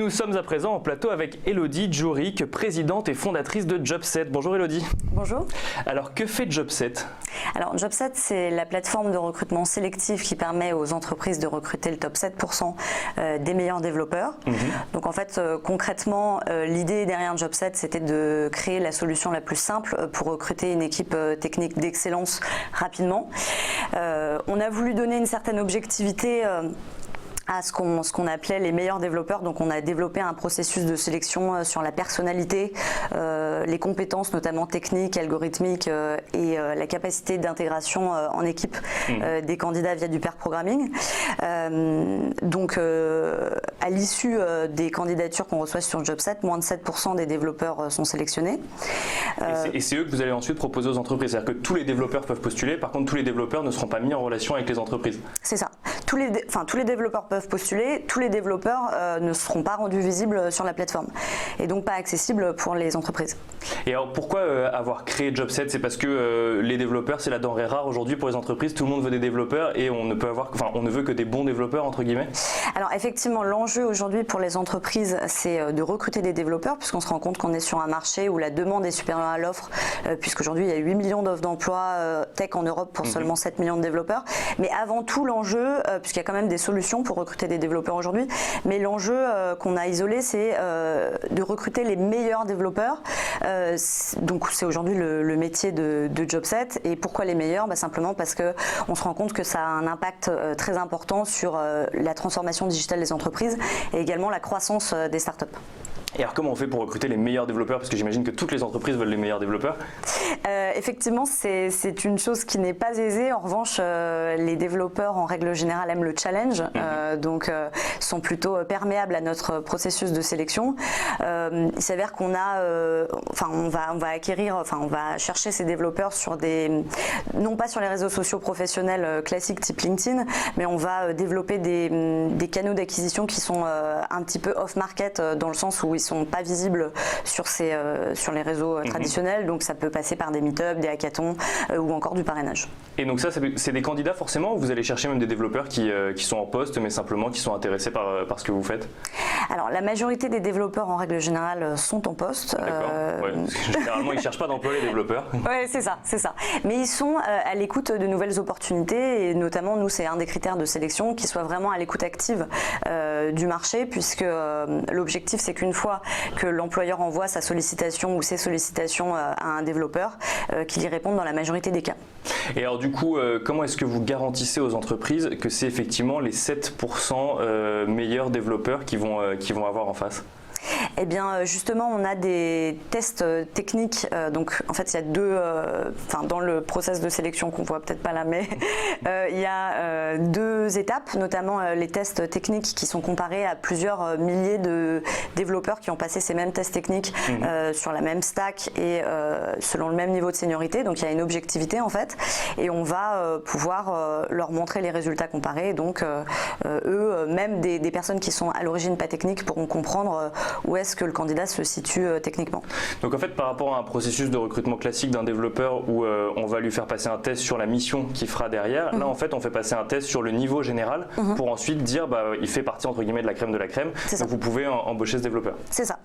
nous sommes à présent en plateau avec Élodie Djouric, présidente et fondatrice de Jobset. Bonjour Élodie. Bonjour. Alors que fait Jobset? Alors Jobset, c'est la plateforme de recrutement sélectif qui permet aux entreprises de recruter le top 7% des meilleurs développeurs. Donc en fait, concrètement, l'idée derrière Jobset, c'était de créer la solution la plus simple pour recruter une équipe technique d'excellence rapidement. On a voulu donner une certaine objectivité à ce qu'on appelait les meilleurs développeurs. Donc on a développé un processus de sélection sur la personnalité, les compétences notamment techniques, algorithmiques et la capacité d'intégration en équipe des candidats via du pair programming. Donc à l'issue des candidatures qu'on reçoit sur Jobset, moins de 7% des développeurs sont sélectionnés. Et c'est eux que vous allez ensuite proposer aux entreprises. C'est-à-dire que tous les développeurs peuvent postuler, par contre tous les développeurs ne seront pas mis en relation avec les entreprises. C'est ça. Tous les développeurs peuvent postuler, tous les développeurs ne seront pas rendus visibles sur la plateforme et donc pas accessibles pour les entreprises. Et alors pourquoi avoir créé Jobset? C'est parce que les développeurs, c'est la denrée rare aujourd'hui pour les entreprises. Tout le monde veut des développeurs et on ne veut que des bons développeurs entre guillemets. Alors effectivement, l'enjeu aujourd'hui pour les entreprises, c'est de recruter des développeurs, puisqu'on se rend compte qu'on est sur un marché où la demande est supérieure à l'offre, puisqu'aujourd'hui il y a 8 millions d'offres d'emploi tech en Europe pour seulement 7 millions de développeurs. Mais avant tout l'enjeu, puisqu'il y a quand même des solutions pour recruter des développeurs aujourd'hui, mais l'enjeu qu'on a isolé, c'est de recruter les meilleurs développeurs. Donc c'est aujourd'hui le métier de Jobset. Et pourquoi les meilleurs? Simplement parce qu'on se rend compte que ça a un impact très important sur la transformation digitale des entreprises et également la croissance des startups. Et alors comment on fait pour recruter les meilleurs développeurs? Parce que j'imagine que toutes les entreprises veulent les meilleurs développeurs. Effectivement, c'est une chose qui n'est pas aisée. En revanche, les développeurs en règle générale aiment le challenge, donc sont plutôt perméables à notre processus de sélection. Il s'avère qu'on on va chercher ces développeurs sur non pas sur les réseaux sociaux professionnels classiques type LinkedIn, mais on va développer des canaux d'acquisition qui sont un petit peu off-market dans le sens où ils sont pas visibles sur les réseaux traditionnels, donc ça peut passer par des meet-up, des hackathons ou encore du parrainage. Et donc ça, c'est des candidats forcément, ou vous allez chercher même des développeurs qui sont en poste, mais simplement qui sont intéressés par ce que vous faites? Alors la majorité des développeurs en règle générale sont en poste. D'accord, ouais, parce que généralement ils ne cherchent pas d'emploi les développeurs. Oui, c'est ça. Mais ils sont à l'écoute de nouvelles opportunités et notamment nous c'est un des critères de sélection, qu'ils soient vraiment à l'écoute active du marché, puisque l'objectif c'est qu'une fois que l'employeur envoie sa sollicitation ou ses sollicitations à un développeur, qu'il y réponde dans la majorité des cas. Et alors du coup, comment est-ce que vous garantissez aux entreprises que c'est effectivement les 7% meilleurs développeurs qui vont avoir en face? Eh bien justement, on a des tests techniques, donc en fait il y a dans le process de sélection qu'on voit peut-être pas là, mais il y a deux étapes, notamment les tests techniques qui sont comparés à plusieurs milliers de développeurs qui ont passé ces mêmes tests techniques sur la même stack et selon le même niveau de seniorité, donc il y a une objectivité en fait, et on va pouvoir leur montrer les résultats comparés, donc eux, même des personnes qui sont à l'origine pas techniques pourront comprendre où est-ce que le candidat se situe techniquement. Donc en fait, par rapport à un processus de recrutement classique d'un développeur où on va lui faire passer un test sur la mission qu'il fera derrière, là en fait on fait passer un test sur le niveau général pour ensuite dire il fait partie entre guillemets de la crème, donc vous pouvez embaucher ce développeur. C'est ça.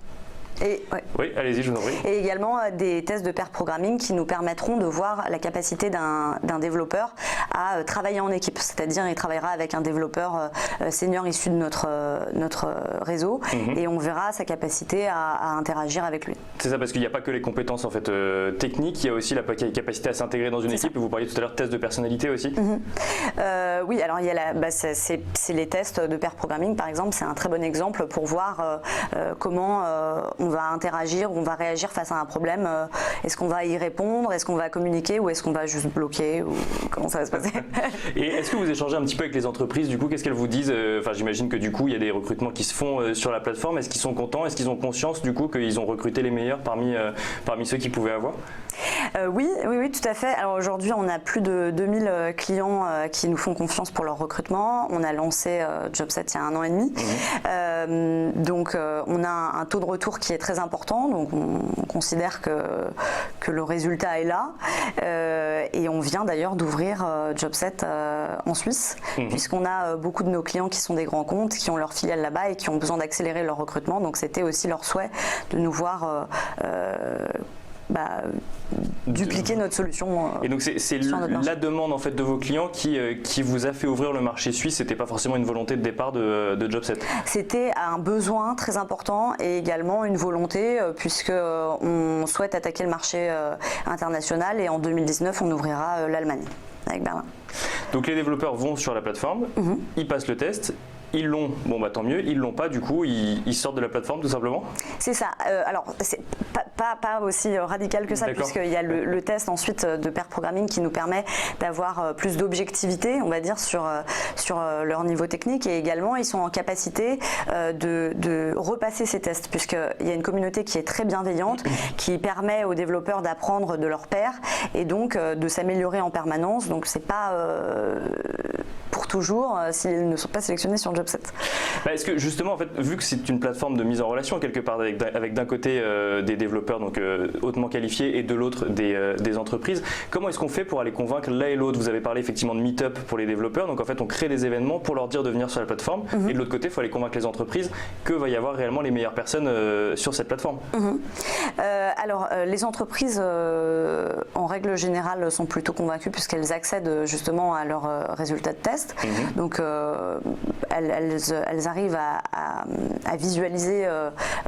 Oui, allez-y, je vous en prie. Et également des tests de pair programming qui nous permettront de voir la capacité d'un développeur à travailler en équipe, c'est-à-dire il travaillera avec un développeur senior issu de notre réseau et on verra sa capacité à interagir avec lui. C'est ça, parce qu'il n'y a pas que les compétences en fait, techniques, il y a aussi la capacité à s'intégrer dans une équipe, et vous parliez tout à l'heure de tests de personnalité aussi. Oui, alors il y a c'est les tests de pair programming par exemple, c'est un très bon exemple pour voir comment on va interagir, on va réagir face à un problème. Est-ce qu'on va y répondre? Est-ce qu'on va communiquer? Ou est-ce qu'on va juste bloquer? Ou comment ça va se passer? Et est-ce que vous échangez un petit peu avec les entreprises? Du coup, qu'est-ce qu'elles vous disent? Enfin, j'imagine que du coup, il y a des recrutements qui se font sur la plateforme. Est-ce qu'ils sont contents? Est-ce qu'ils ont conscience du coup qu'ils ont recruté les meilleurs parmi ceux qu'ils pouvaient avoir? Oui, tout à fait. Alors aujourd'hui, on a plus de 2000 clients qui nous font confiance pour leur recrutement. On a lancé Jobset il y a 1 an et demi. Donc on a un taux de retour qui est très important. Donc on considère que le résultat est là. Et on vient d'ailleurs d'ouvrir Jobset en Suisse, puisqu'on a beaucoup de nos clients qui sont des grands comptes, qui ont leur filiale là-bas et qui ont besoin d'accélérer leur recrutement. Donc c'était aussi leur souhait de nous voir dupliquer notre solution. Et donc c'est la demande en fait de vos clients qui vous a fait ouvrir le marché suisse. C'était pas forcément une volonté de départ de Jobset. C'était un besoin très important et également une volonté puisque on souhaite attaquer le marché international et en 2019 on ouvrira l'Allemagne avec Berlin. Donc les développeurs vont sur la plateforme, ils passent le test. Ils l'ont, bon bah tant mieux, ils l'ont pas, du coup ils sortent de la plateforme tout simplement. C'est ça, alors c'est pas aussi radical que ça, puisqu'il y a le test ensuite de pair programming qui nous permet d'avoir plus d'objectivité, on va dire, sur leur niveau technique, et également ils sont en capacité de repasser ces tests, puisqu'il y a une communauté qui est très bienveillante, qui permet aux développeurs d'apprendre de leurs pairs et donc de s'améliorer en permanence, donc c'est pas pour toujours s'ils ne sont pas sélectionnés sur Jobset. Est-ce que justement, en fait, vu que c'est une plateforme de mise en relation quelque part avec d'un côté des développeurs donc hautement qualifiés et de l'autre des entreprises, comment est-ce qu'on fait pour aller convaincre l'un et l'autre? Vous avez parlé effectivement de Meetup pour les développeurs, donc en fait on crée des événements pour leur dire de venir sur la plateforme, et de l'autre côté il faut aller convaincre les entreprises que va y avoir réellement les meilleures personnes sur cette plateforme. Alors les entreprises en règle générale sont plutôt convaincues puisqu'elles accèdent justement à leurs résultats de test, donc elles arrivent à visualiser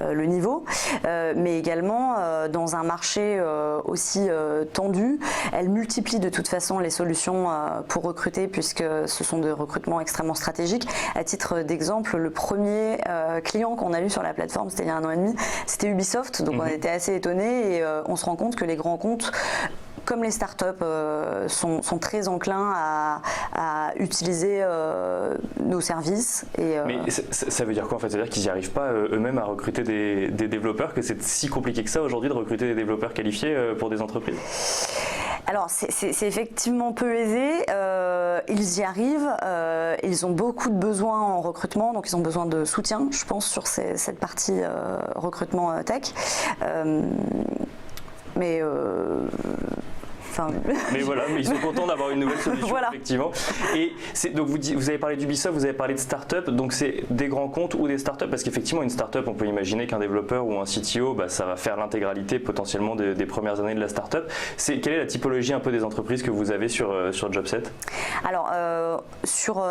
le niveau, mais également dans un marché aussi tendu, elles multiplient de toute façon les solutions pour recruter, puisque ce sont des recrutements extrêmement stratégiques. À titre d'exemple, le premier client qu'on a eu sur la plateforme, c'était il y a 1 an et demi, c'était Ubisoft, donc on était assez étonnés et on se rend compte que les grands comptes comme les startups sont très enclins à utiliser nos services. Mais ça veut dire quoi en fait? C'est-à-dire qu'ils n'y arrivent pas eux-mêmes à recruter des développeurs, que c'est si compliqué que ça aujourd'hui de recruter des développeurs qualifiés pour des entreprises? Alors c'est effectivement peu aisé, ils y arrivent, ils ont beaucoup de besoins en recrutement, donc ils ont besoin de soutien, je pense, sur cette partie recrutement tech. Mais voilà, mais ils sont contents d'avoir une nouvelle solution, voilà. Effectivement. Et donc vous avez parlé d'Ubisoft, vous avez parlé de start-up, donc c'est des grands comptes ou des start-up, parce qu'effectivement une start-up, on peut imaginer qu'un développeur ou un CTO, ça va faire l'intégralité potentiellement des premières années de la start-up. Quelle est la typologie un peu des entreprises que vous avez sur Jobset? Alors sur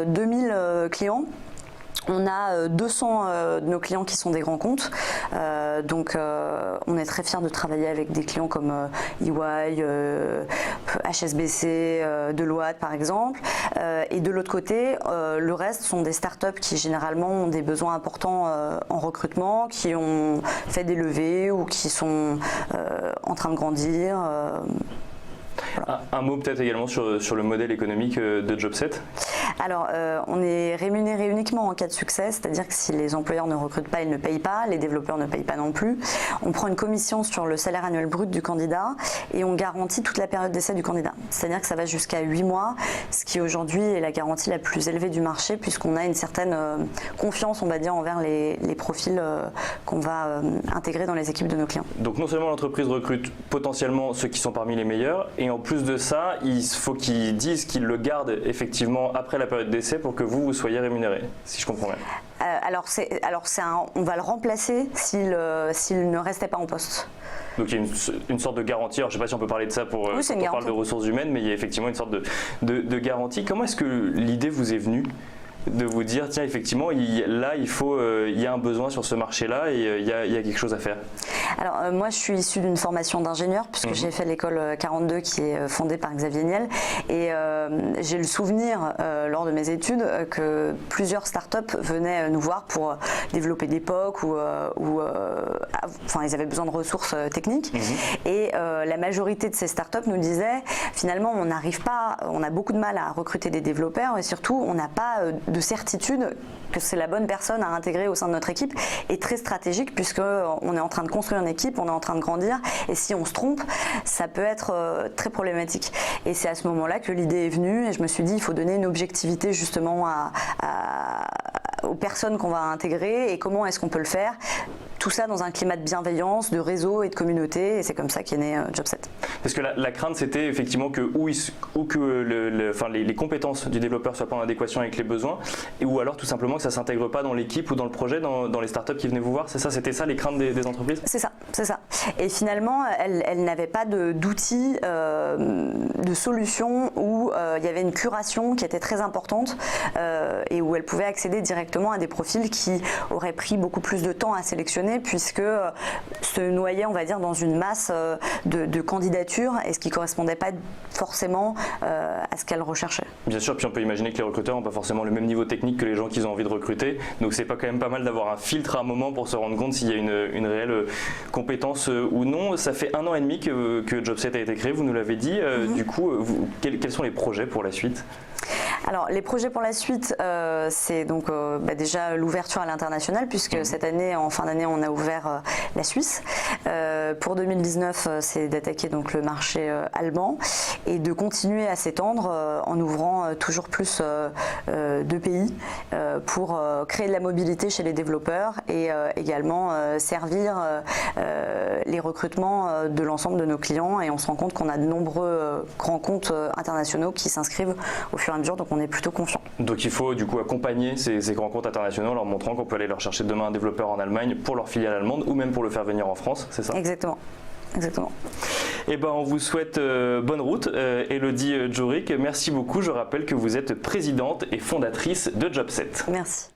2000 clients, on a 200 de nos clients qui sont des grands comptes, donc on est très fiers de travailler avec des clients comme EY, HSBC, Deloitte par exemple, et de l'autre côté, le reste sont des startups qui généralement ont des besoins importants en recrutement, qui ont fait des levées ou qui sont en train de grandir. Voilà. Un mot peut-être également sur le modèle économique de Jobset? Alors, on est rémunéré uniquement en cas de succès, c'est-à-dire que si les employeurs ne recrutent pas, ils ne payent pas, les développeurs ne payent pas non plus. On prend une commission sur le salaire annuel brut du candidat et on garantit toute la période d'essai du candidat. C'est-à-dire que ça va jusqu'à 8 mois, ce qui aujourd'hui est la garantie la plus élevée du marché, puisqu'on a une certaine confiance, on va dire, envers les profils qu'on va intégrer dans les équipes de nos clients. Donc non seulement l'entreprise recrute potentiellement ceux qui sont parmi les meilleurs, et en plus de ça, il faut qu'ils disent qu'ils le gardent effectivement après la période d'essai pour que vous soyez rémunéré, si je comprends bien. On va le remplacer s'il ne restait pas en poste. Donc il y a une sorte de garantie, alors je ne sais pas si on peut parler de ça quand on parle de ressources humaines, mais il y a effectivement une sorte de garantie. Comment est-ce que l'idée vous est venue de vous dire, tiens, effectivement, il y a un besoin sur ce marché-là et il y a quelque chose à faire? Alors moi je suis issue d'une formation d'ingénieur puisque j'ai fait l'école 42 qui est fondée par Xavier Niel, et j'ai le souvenir lors de mes études que plusieurs startups venaient nous voir pour développer des POC ou ils avaient besoin de ressources techniques, et la majorité de ces startups nous disaient finalement on n'arrive pas, on a beaucoup de mal à recruter des développeurs et surtout on n'a pas de certitude que c'est la bonne personne à intégrer au sein de notre équipe, et très stratégique puisqu'on est en train de construire une équipe, on est en train de grandir, et si on se trompe, ça peut être très problématique. Et c'est à ce moment-là que l'idée est venue et je me suis dit il faut donner une objectivité justement aux personnes qu'on va intégrer et comment est-ce qu'on peut le faire tout ça dans un climat de bienveillance, de réseau et de communauté, et c'est comme ça qu'est né Jobset. Parce que la crainte, c'était effectivement que les compétences du développeur soient pas en adéquation avec les besoins, ou alors tout simplement que ça s'intègre pas dans l'équipe ou dans le projet, dans les startups qui venaient vous voir. C'est ça, c'était ça les craintes des entreprises? C'est ça. Et finalement, elle n'avait pas d'outils, de solutions où il y avait une curation qui était très importante et où elle pouvait accéder directement à des profils qui auraient pris beaucoup plus de temps à sélectionner, puisque se noyaient, on va dire, dans une masse de candidatures, et ce qui ne correspondait pas forcément à ce qu'elle recherchait. Bien sûr, puis on peut imaginer que les recruteurs n'ont pas forcément le même niveau technique que les gens qu'ils ont envie de recruter, donc c'est quand même pas mal d'avoir un filtre à un moment pour se rendre compte s'il y a une réelle compétence ou non. Ça fait 1 an et demi que Jobset a été créé, vous nous l'avez dit. Du coup, quels sont les projets pour la suite? Alors, les projets pour la suite, c'est donc déjà l'ouverture à l'international, puisque cette année, en fin d'année, on a ouvert la Suisse. Pour 2019, c'est d'attaquer donc le marché allemand et de continuer à s'étendre en ouvrant toujours plus de pays pour créer de la mobilité chez les développeurs et également servir les recrutements de l'ensemble de nos clients. Et on se rend compte qu'on a de nombreux grands comptes internationaux qui s'inscrivent au fur et à mesure. Donc on est plutôt confiant. Donc il faut du coup accompagner ces grands comptes internationaux en leur montrant qu'on peut aller leur chercher demain un développeur en Allemagne pour leur filiale allemande ou même pour le faire venir en France, c'est ça? Exactement. Et on vous souhaite bonne route. Élodie Djouric, merci beaucoup. Je rappelle que vous êtes présidente et fondatrice de Jobset. Merci.